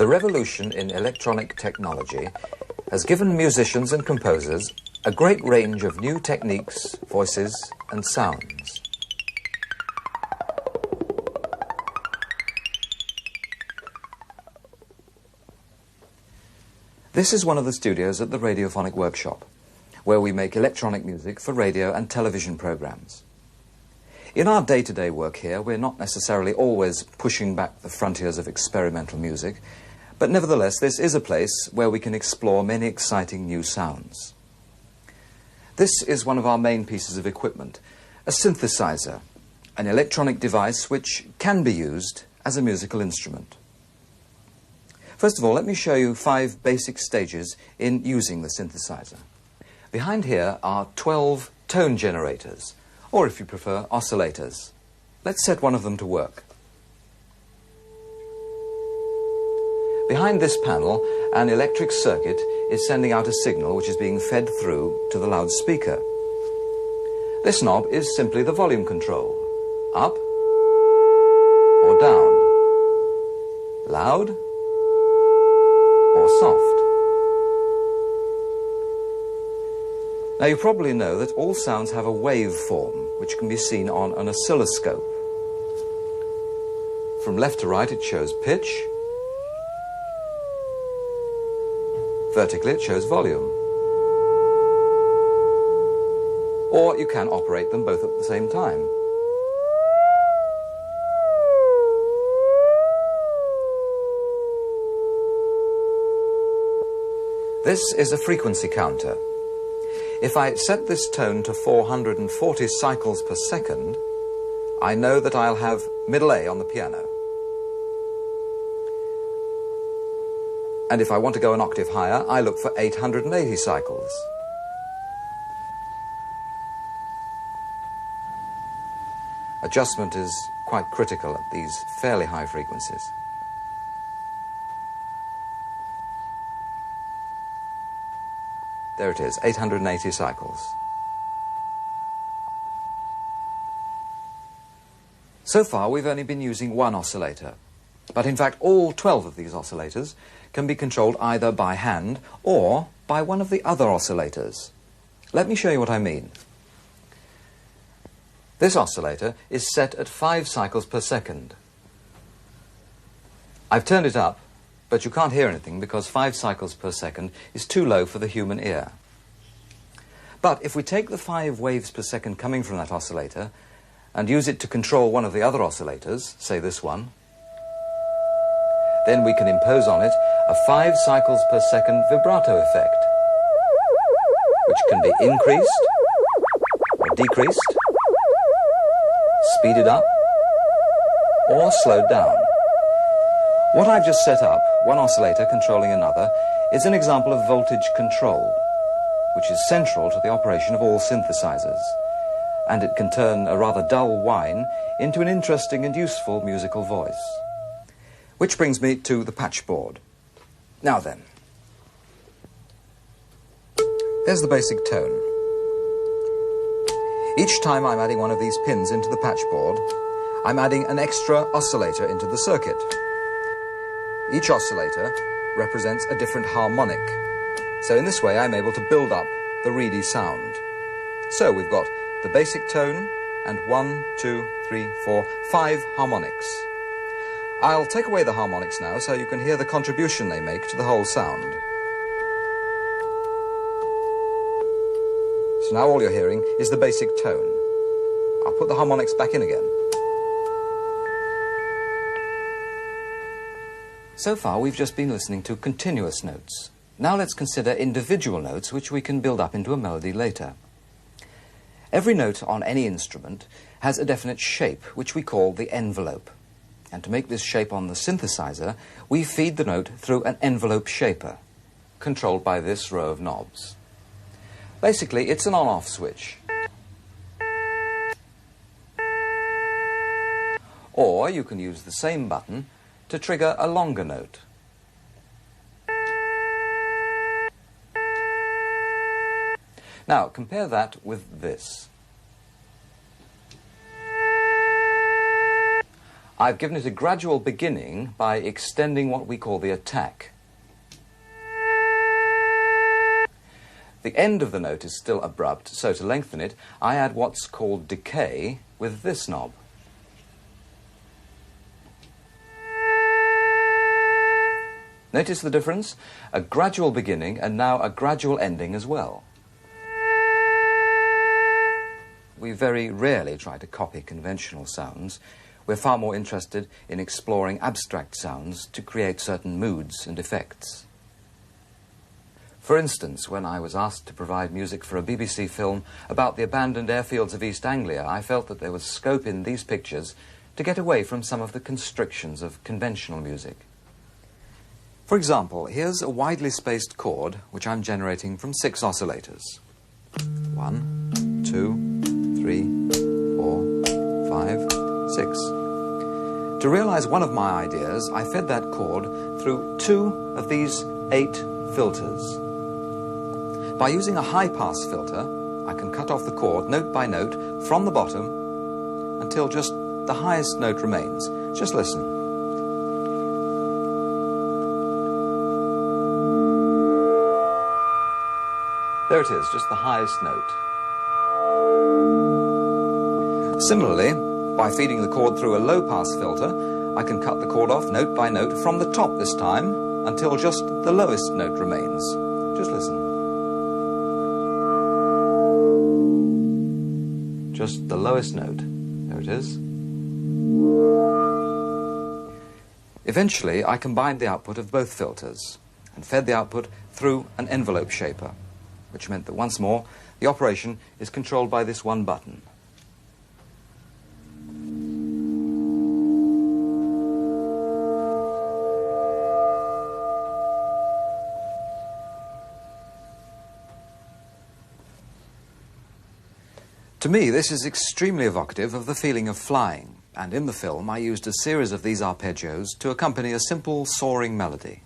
The revolution in electronic technology has given musicians and composers a great range of new techniques, voices, and sounds. This is one of the studios at the Radiophonic Workshop, where we make electronic music for radio and television programs. In our day-to-day work here, we're not necessarily always pushing back the frontiers of experimental music, but nevertheless, this is a place where we can explore many exciting new sounds. This is one of our main pieces of equipment, a synthesizer, an electronic device which can be used as a musical instrument. First of all, let me show you 5 basic stages in using the synthesizer. Behind here are 12 tone generators, or if you prefer, oscillators. Let's set one of them to work. Behind this panel, an electric circuit is sending out a signal which is being fed through to the loudspeaker. This knob is simply the volume control, up or down, loud or soft. Now you probably know that all sounds have a waveform which can be seen on an oscilloscope. From left to right it shows pitch, vertically it shows volume. Or you can operate them both at the same time. This is a frequency counter. If I set this tone to 440 cycles per second, I know that I'll have middle A on the piano. And if I want to go an octave higher, I look for 880 cycles. Adjustment is quite critical at these fairly high frequencies. There it is, 880 cycles. So far, we've only been using one oscillator, but in fact, all 12 of these oscillators can be controlled either by hand or by one of the other oscillators. Let me show you what I mean. This oscillator is set at 5 cycles per second. I've turned it up, but you can't hear anything because 5 cycles per second is too low for the human ear. But if we take the 5 waves per second coming from that oscillator and use it to control one of the other oscillators, say this one, then we can impose on it a 5 cycles per second vibrato effect, which can be increased or decreased, speeded up or slowed down. What I've just set up, one oscillator controlling another, is an example of voltage control, which is central to the operation of all synthesizers, and it can turn a rather dull whine into an interesting and useful musical voice. Which brings me to the patchboard. Now then, there's the basic tone. Each time I'm adding one of these pins into the patchboard, I'm adding an extra oscillator into the circuit. Each oscillator represents a different harmonic. So in this way, I'm able to build up the reedy sound. So we've got the basic tone and 1, 2, 3, 4, 5 harmonics. I'll take away the harmonics now so you can hear the contribution they make to the whole sound. So now all you're hearing is the basic tone. I'll put the harmonics back in again. So far, we've just been listening to continuous notes. Now let's consider individual notes which we can build up into a melody later. Every note on any instrument has a definite shape, which we call the envelope. And to make this shape on the synthesizer, we feed the note through an envelope shaper, controlled by this row of knobs. Basically, it's an on-off switch. Or you can use the same button to trigger a longer note. Now, compare that with this. I've given it a gradual beginning by extending what we call the attack. The end of the note is still abrupt, so to lengthen it, I add what's called decay with this knob. Notice the difference? A gradual beginning and now a gradual ending as well. We very rarely try to copy conventional sounds. We're far more interested in exploring abstract sounds to create certain moods and effects. For instance, when I was asked to provide music for a BBC film about the abandoned airfields of East Anglia, I felt that there was scope in these pictures to get away from some of the constrictions of conventional music. For example, here's a widely spaced chord which I'm generating from 6 oscillators. 1, 2, 3, 4, 5, 6. To realize one of my ideas, I fed that chord through 2 of these 8 filters. By using a high-pass filter, I can cut off the chord note by note from the bottom until just the highest note remains. Just listen. There it is, just the highest note. Similarly, by feeding the chord through a low-pass filter, I can cut the chord off note by note from the top this time until just the lowest note remains. Just listen. Just the lowest note. There it is. Eventually, I combined the output of both filters and fed the output through an envelope shaper, which meant that once more, the operation is controlled by this one button. To me, this is extremely evocative of the feeling of flying, and in the film I used a series of these arpeggios to accompany a simple soaring melody.